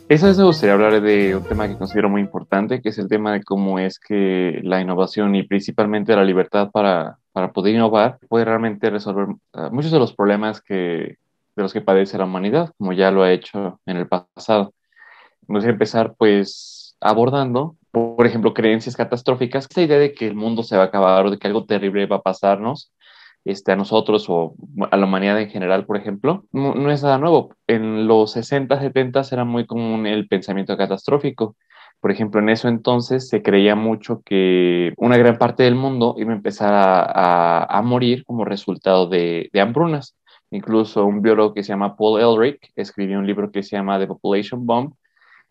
Esa vez me gustaría hablar de un tema que considero muy importante, que es el tema de cómo es que la innovación y principalmente la libertad para poder innovar puede realmente resolver muchos de los problemas de los que padece la humanidad, como ya lo ha hecho en el pasado. Me gustaría empezar pues abordando, por ejemplo, creencias catastróficas, esta idea de que el mundo se va a acabar o de que algo terrible va a pasarnos a nosotros o a la humanidad en general, por ejemplo, no es nada nuevo. En los 60, 70 era muy común el pensamiento catastrófico. Por ejemplo, en eso entonces se creía mucho que una gran parte del mundo iba a empezar a morir como resultado de hambrunas. Incluso un biólogo que se llama Paul Ehrlich escribió un libro que se llama The Population Bomb,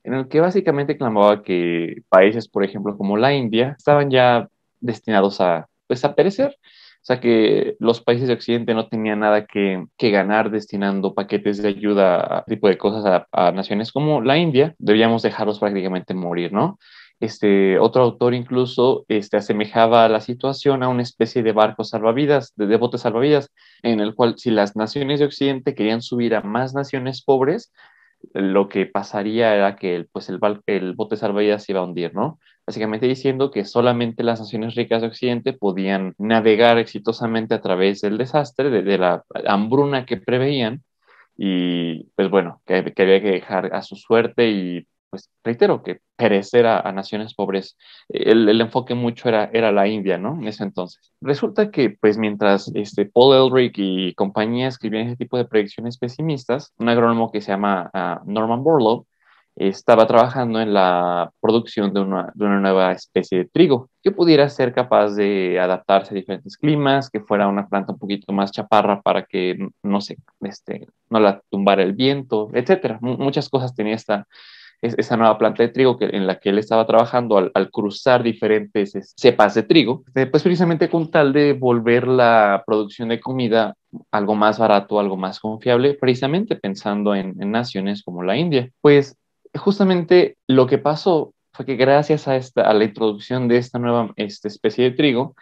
en el que básicamente clamaba que países, por ejemplo, como la India, estaban ya destinados pues, a perecer. O sea, que los países de Occidente no tenían nada que ganar destinando paquetes de ayuda a tipo de cosas a naciones como la India. Debíamos dejarlos prácticamente morir, ¿no? Otro autor incluso asemejaba la situación a una especie de barco salvavidas, de bote salvavidas, en el cual si las naciones de Occidente querían subir a más naciones pobres, lo que pasaría era que el bote salvavidas se iba a hundir, ¿no? Básicamente diciendo que solamente las naciones ricas de Occidente podían navegar exitosamente a través del desastre, de la hambruna que preveían, y pues bueno, que había que dejar a su suerte y pues reitero que perecer a naciones pobres. El enfoque mucho era la India, ¿no? En ese entonces. Resulta que pues mientras Paul Ehrlich y compañía escribían ese tipo de predicciones pesimistas, un agrónomo que se llama Norman Borlaug estaba trabajando en la producción de una nueva especie de trigo que pudiera ser capaz de adaptarse a diferentes climas, que fuera una planta un poquito más chaparra para que no se, no la tumbara el viento, etcétera. Muchas cosas tenía esa nueva planta de trigo en la que él estaba trabajando al cruzar diferentes cepas de trigo, pues precisamente con tal de volver la producción de comida algo más barato, algo más confiable, precisamente pensando en naciones como la India. Pues justamente lo que pasó fue que gracias a la introducción de esta nueva especie de trigo,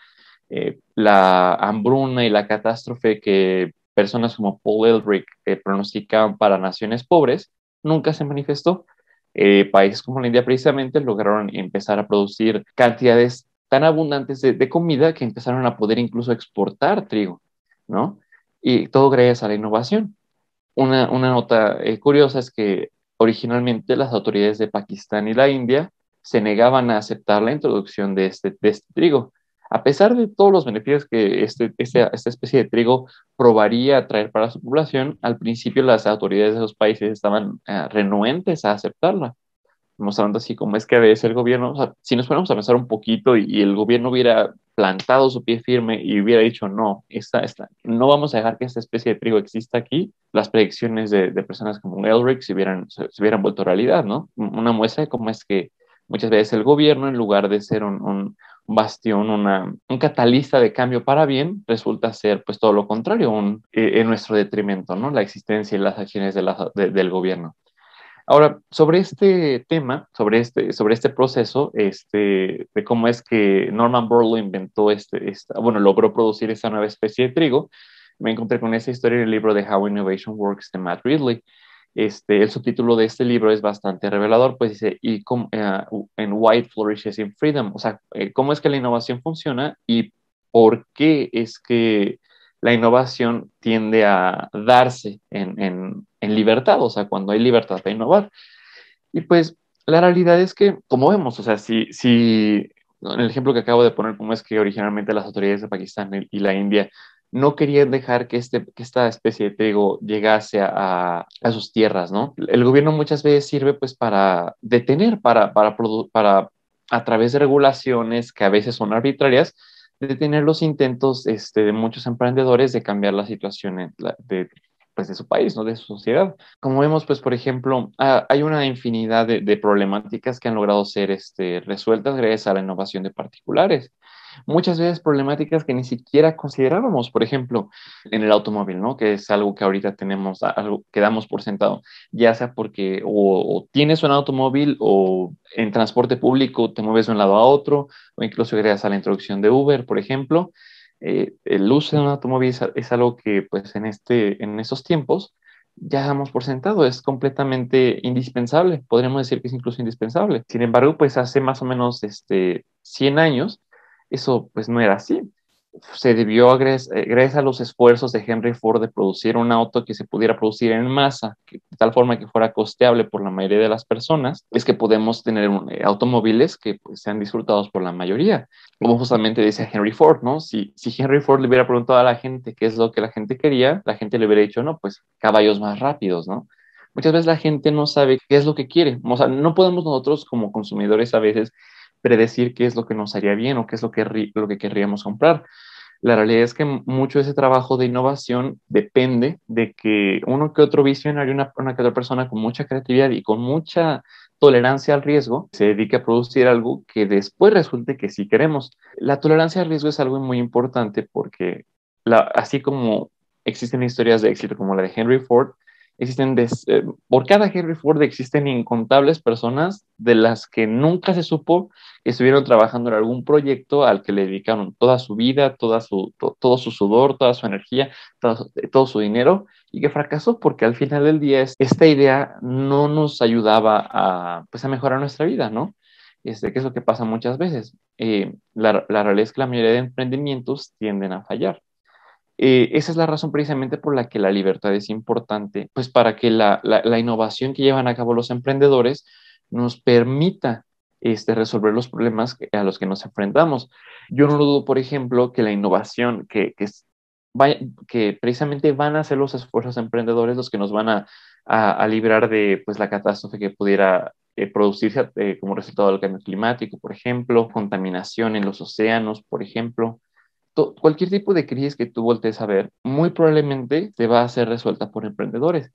la hambruna y la catástrofe que personas como Paul Ehrlich pronosticaban para naciones pobres nunca se manifestó. Países como la India precisamente lograron empezar a producir cantidades tan abundantes de comida que empezaron a poder incluso exportar trigo, ¿no? Y todo gracias a la innovación. Una nota curiosa es que originalmente las autoridades de Pakistán y la India se negaban a aceptar la introducción de este trigo. A pesar de todos los beneficios que esta especie de trigo probaría traer para su población, al principio las autoridades de esos países estaban renuentes a aceptarla, mostrando así como es que a veces el gobierno, o sea, si nos ponemos a pensar un poquito y el gobierno hubiera plantado su pie firme y hubiera dicho, no, no vamos a dejar que esta especie de trigo exista aquí, las predicciones de personas como Elric se hubieran vuelto realidad, ¿no? Una muestra de cómo es que muchas veces el gobierno, en lugar de ser un bastión, un catalista de cambio para bien, resulta ser pues todo lo contrario, en nuestro detrimento, ¿no? La existencia y las acciones del gobierno. Ahora, sobre este tema, sobre este proceso, de cómo es que Norman Borlaug inventó bueno, logró producir esta nueva especie de trigo, me encontré con esa historia en el libro de How Innovation Works de Matt Ridley. El subtítulo de este libro es bastante revelador, pues dice, en Why Flourishes in Freedom, o sea, cómo es que la innovación funciona y por qué es que la innovación tiende a darse en libertad, o sea, cuando hay libertad para innovar. Y pues la realidad es que, como vemos, o sea, si en el ejemplo que acabo de poner, como es que originalmente las autoridades de Pakistán y la India no querían dejar que esta especie de trigo llegase a sus tierras, ¿no? El gobierno muchas veces sirve pues para detener, para a través de regulaciones que a veces son arbitrarias, detener los intentos de muchos emprendedores de cambiar la situación pues, de su país, ¿no? De su sociedad. Como vemos, pues, por ejemplo, hay una infinidad de problemáticas que han logrado ser resueltas gracias a la innovación de particulares. Muchas veces problemáticas que ni siquiera considerábamos, por ejemplo, en el automóvil, ¿no? Que es algo que ahorita tenemos, algo que damos por sentado, ya sea porque o tienes un automóvil o en transporte público te mueves de un lado a otro, o incluso gracias a la introducción de Uber, por ejemplo. El uso de un automóvil es algo que, pues, en estos tiempos ya damos por sentado, es completamente indispensable, podríamos decir que es incluso indispensable. Sin embargo, pues hace más o menos 100 años, eso pues no era así. Se debió, gracias a los esfuerzos de Henry Ford de producir un auto que se pudiera producir en masa, de tal forma que fuera costeable por la mayoría de las personas, es que podemos tener automóviles que pues, sean disfrutados por la mayoría. Como justamente decía Henry Ford, ¿no? Si Henry Ford le hubiera preguntado a la gente qué es lo que la gente quería, la gente le hubiera dicho, no, pues caballos más rápidos, ¿no? Muchas veces la gente no sabe qué es lo que quiere. O sea, no podemos nosotros como consumidores a veces predecir qué es lo que nos haría bien o qué es lo que querríamos comprar. La realidad es que mucho de ese trabajo de innovación depende de que uno que otro visionario, una que otra persona con mucha creatividad y con mucha tolerancia al riesgo se dedique a producir algo que después resulte que sí queremos. La tolerancia al riesgo es algo muy importante porque así como existen historias de éxito como la de Henry Ford, por cada Henry Ford existen incontables personas de las que nunca se supo que estuvieron trabajando en algún proyecto al que le dedicaron toda su vida, todo su sudor, toda su energía, todo su dinero y que fracasó porque al final del día esta idea no nos ayudaba pues, a mejorar nuestra vida, ¿no? Que es lo que pasa muchas veces. La realidad es que la mayoría de emprendimientos tienden a fallar. Esa es la razón precisamente por la que la libertad es importante, pues para que la innovación que llevan a cabo los emprendedores nos permita resolver los problemas a los que nos enfrentamos. Yo no dudo, por ejemplo, que la innovación, que precisamente van a ser los esfuerzos emprendedores los que nos van a librar de pues, la catástrofe que pudiera producirse como resultado del cambio climático, por ejemplo, contaminación en los océanos, por ejemplo cualquier tipo de crisis que tú voltees a ver, muy probablemente te va a ser resuelta por emprendedores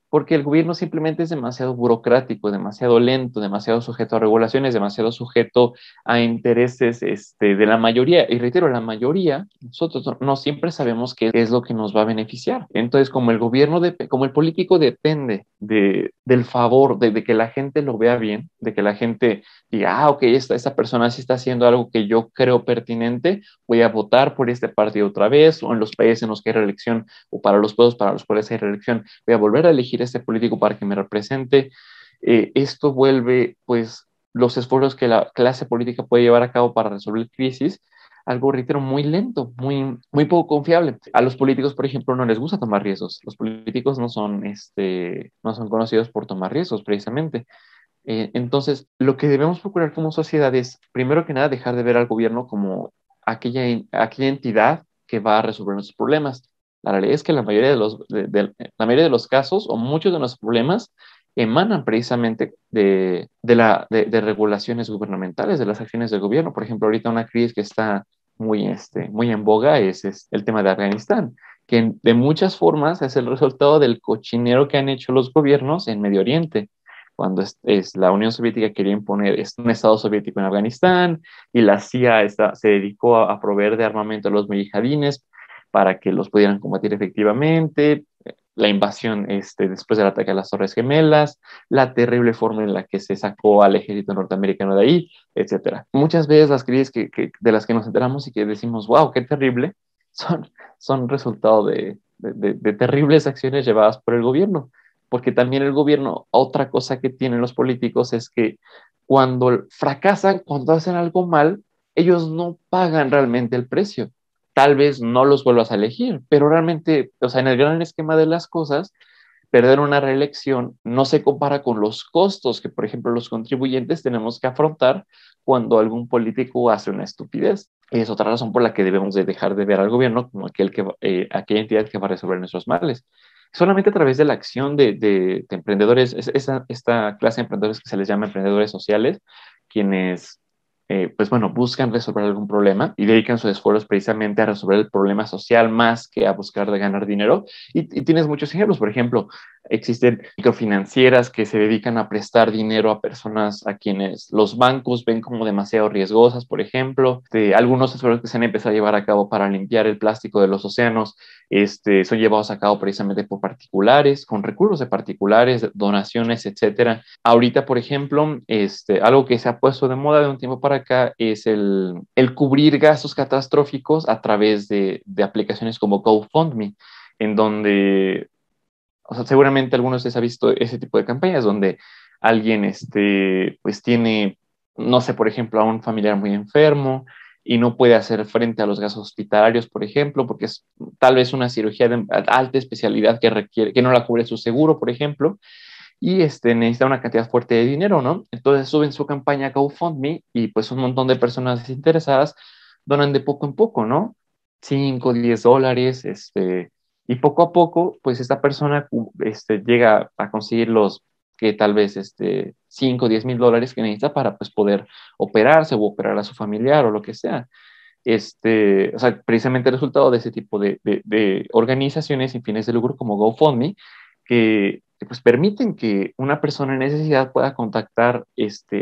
porque el gobierno simplemente es demasiado burocrático, demasiado lento, demasiado sujeto a regulaciones, demasiado sujeto a intereses de la mayoría. Y reitero, la mayoría, nosotros no siempre sabemos qué es lo que nos va a beneficiar. Entonces, como el político depende del favor, de que la gente lo vea bien, de que la gente diga, ok, esta persona sí está haciendo algo que yo creo pertinente, voy a votar por este partido otra vez, o en los países en los que hay reelección, o para los pueblos para los cuales hay reelección, voy a volver a elegir a este político para que me represente. Esto vuelve, pues, los esfuerzos que la clase política puede llevar a cabo para resolver crisis, algo, reitero, muy lento, muy poco confiable. A los políticos, por ejemplo, no les gusta tomar riesgos. Los políticos no son conocidos por tomar riesgos, precisamente. Entonces, lo que debemos procurar como sociedad es, primero que nada, dejar de ver al gobierno como aquella entidad que va a resolver nuestros problemas. La realidad es que la mayoría de los casos o muchos de nuestros problemas emanan precisamente de regulaciones gubernamentales, de las acciones del gobierno. Por ejemplo, ahorita una crisis que está muy en boga es el tema de Afganistán, que de muchas formas es el resultado del cochinero que han hecho los gobiernos en Medio Oriente cuando la Unión Soviética quería imponer un Estado soviético en Afganistán y la CIA se dedicó a proveer de armamento a los mujahidines para que los pudieran combatir efectivamente, la invasión después del ataque a las Torres Gemelas, la terrible forma en la que se sacó al ejército norteamericano de ahí, etcétera. Muchas veces las crisis de las que nos enteramos y que decimos, wow, qué terrible, son resultado de terribles acciones llevadas por el gobierno porque también el gobierno, otra cosa que tienen los políticos es que cuando fracasan, cuando hacen algo mal, ellos no pagan realmente el precio. Tal vez no los vuelvas a elegir, pero realmente, o sea, en el gran esquema de las cosas, perder una reelección no se compara con los costos que, por ejemplo, los contribuyentes tenemos que afrontar cuando algún político hace una estupidez. Y es otra razón por la que debemos de dejar de ver al gobierno como aquella entidad que va a resolver nuestros males. Solamente a través de la acción de emprendedores, esta clase de emprendedores que se les llama emprendedores sociales, quienes pues bueno, buscan resolver algún problema y dedican sus esfuerzos precisamente a resolver el problema social más que a buscar de ganar dinero. Y tienes muchos ejemplos, por ejemplo, existen microfinancieras que se dedican a prestar dinero a personas a quienes los bancos ven como demasiado riesgosas, por ejemplo. Algunos esfuerzos que se han empezado a llevar a cabo para limpiar el plástico de los océanos son llevados a cabo precisamente por particulares, con recursos de particulares, donaciones, etcétera. Ahorita, por ejemplo, algo que se ha puesto de moda de un tiempo para acá es el cubrir gastos catastróficos a través de aplicaciones como GoFundMe, en donde o sea, seguramente algunos de ustedes ha visto ese tipo de campañas donde alguien, pues tiene, no sé, por ejemplo, a un familiar muy enfermo y no puede hacer frente a los gastos hospitalarios, por ejemplo, porque es tal vez una cirugía de alta especialidad que requiere, que no la cubre su seguro, por ejemplo, y necesita una cantidad fuerte de dinero, ¿no? Entonces suben su campaña GoFundMe y pues un montón de personas interesadas donan de poco en poco, ¿no? 5, 10 dólares, y poco a poco, pues esta persona llega a conseguir los que tal vez 5, 10 mil dólares que necesita para pues poder operarse o operar a su familiar o lo que sea. O sea, precisamente el resultado de ese tipo de organizaciones sin fines de lucro como GoFundMe, que, pues permiten que una persona en necesidad pueda contactar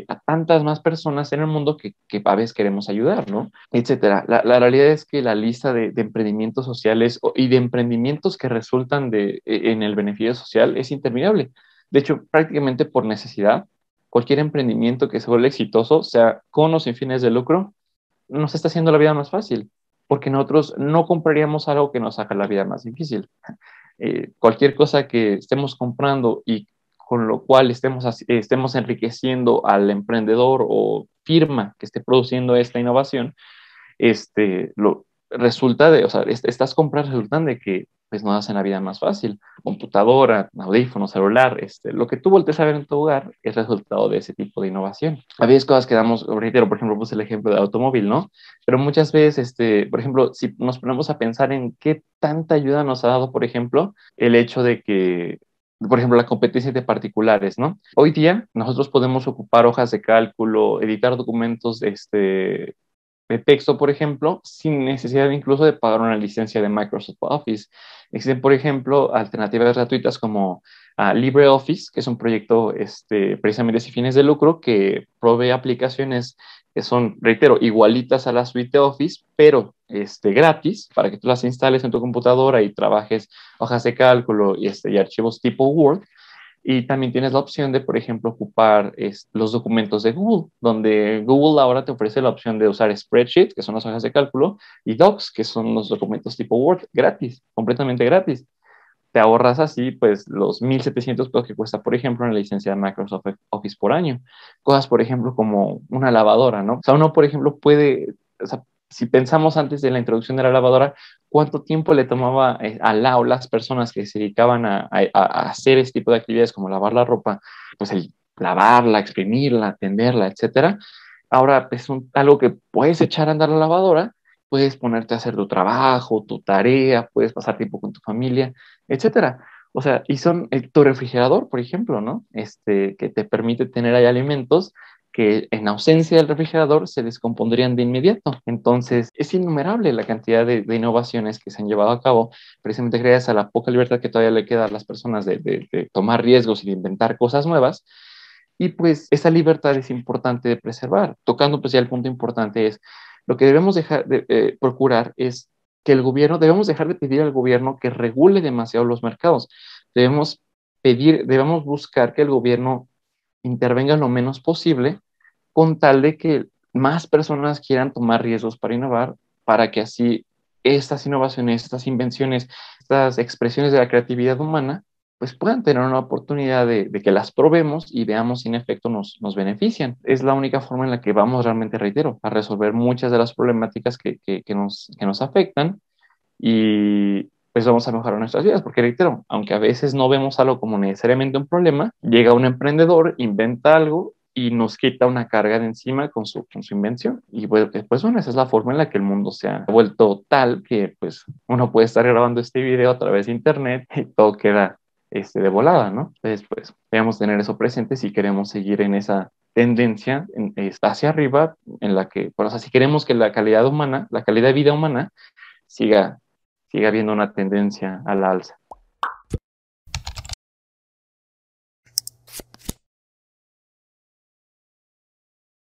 a tantas más personas en el mundo que a veces queremos ayudar, ¿no? Etcétera. La realidad es que la lista de emprendimientos sociales y de emprendimientos que resultan en el beneficio social es interminable. De hecho, prácticamente por necesidad, cualquier emprendimiento que se vuelva exitoso, sea con o sin fines de lucro, nos está haciendo la vida más fácil, porque nosotros no compraríamos algo que nos haga la vida más difícil. Cualquier cosa que estemos comprando y con lo cual estemos enriqueciendo al emprendedor o firma que esté produciendo esta innovación, resulta o sea, estas compras resultan de que pues nos hacen la vida más fácil. Computadora, audífono, celular, lo que tú voltees a ver en tu hogar es resultado de ese tipo de innovación. A veces cosas que damos, reitero, por ejemplo, puse el ejemplo del automóvil, ¿no? Pero muchas veces, por ejemplo, si nos ponemos a pensar en qué tanta ayuda nos ha dado, por ejemplo, el hecho de que por ejemplo, la competencia de particulares, ¿no? Hoy día nosotros podemos ocupar hojas de cálculo, editar documentos, de texto, por ejemplo, sin necesidad incluso de pagar una licencia de Microsoft Office. Existen, por ejemplo, alternativas gratuitas como LibreOffice, que es un proyecto precisamente sin fines de lucro que provee aplicaciones que son, reitero, igualitas a la suite de Office, pero gratis para que tú las instales en tu computadora y trabajes hojas de cálculo y archivos tipo Word. Y también tienes la opción de, por ejemplo, ocupar los documentos de Google, donde Google ahora te ofrece la opción de usar Spreadsheet, que son las hojas de cálculo, y Docs, que son los documentos tipo Word, gratis, completamente gratis. Te ahorras así, pues, los 1,700 pesos que cuesta, por ejemplo, una licencia de Microsoft Office por año. Cosas, por ejemplo, como una lavadora, ¿no? O sea, uno, por ejemplo, puede, o sea, si pensamos antes de la introducción de la lavadora, ¿cuánto tiempo le tomaba a las personas que se dedicaban a hacer este tipo de actividades como lavar la ropa? Pues el lavarla, exprimirla, atenderla, etcétera. Ahora es algo que puedes echar a andar la lavadora, puedes ponerte a hacer tu trabajo, tu tarea, puedes pasar tiempo con tu familia, etcétera. O sea, y son tu refrigerador, por ejemplo, ¿no? Que te permite tener ahí alimentos que en ausencia del refrigerador se descompondrían de inmediato. Entonces, es innumerable la cantidad de innovaciones que se han llevado a cabo, precisamente gracias a la poca libertad que todavía le queda a las personas de tomar riesgos y de inventar cosas nuevas. Y pues esa libertad es importante de preservar. Tocando pues ya el punto importante es, lo que debemos dejar de procurar es que el gobierno, debemos dejar de pedir al gobierno que regule demasiado los mercados. Debemos buscar que el gobierno intervenga lo menos posible con tal de que más personas quieran tomar riesgos para innovar, para que así estas innovaciones, estas invenciones, estas expresiones de la creatividad humana, pues puedan tener una oportunidad de que las probemos y veamos si en efecto nos benefician. Es la única forma en la que vamos realmente, reitero, a resolver muchas de las problemáticas que nos afectan y pues vamos a mejorar nuestras vidas, porque reitero, aunque a veces no vemos algo como necesariamente un problema, llega un emprendedor, inventa algo y nos quita una carga de encima con su invención. Y pues bueno, esa es la forma en la que el mundo se ha vuelto tal que pues uno puede estar grabando este video a través de internet y todo queda de volada, ¿no? Entonces pues debemos tener eso presente si queremos seguir en esa tendencia hacia arriba en la que, bueno, o sea, si queremos que la calidad humana, la calidad de vida humana siga, siga habiendo una tendencia a la alza.